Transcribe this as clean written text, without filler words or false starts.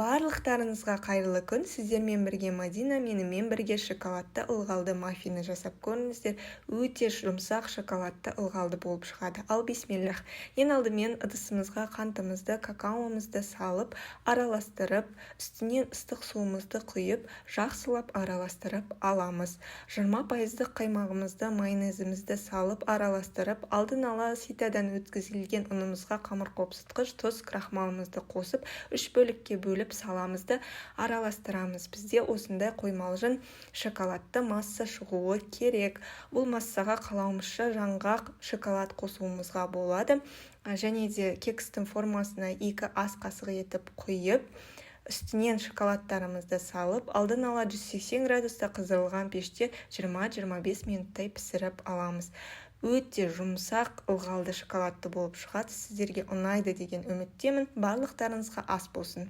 Барлықтарыңызға қайырлы күн. Сіздермен бірге Мадина, менімен бірге шоколадты ылғалды маффины жасап көріңіздер. Өте жұмсақ шоколадты ылғалды болып шығады. Ал бисмиллах. Ең алдымен ыдысымызға қантымызды, какаомызды салып, араластырып, үстінен ыстық суымызды құйып, жақсылап араластырып аламыз. 20% қаймағымызды, майонезімізді салып, араластырып, алдын ала ситадан өткізілген ұнымызға қамыр қопсытқыш, тұз, крахмалымызды қосып, 3 бөлікке бөліп саламызды араластырамыз. Бізде осындай қоймалжың шоколадты масса шығуы керек. Бұл массаға қалауымызша жаңғақ шоколад қосуымызға болады. Және де кекстің формасына 2 ас қасық етіп құйып, үстінен шоколадтарымызды салып, алдын ала 180 градуста қыздырылған пеште 20-25 минуттай пісіріп аламыз. Өте жұмсақ ылғалды шоколадты болып шығады. Сіздерге ұнайды деген үміттемін. Барлықтарыңызға ас болсын.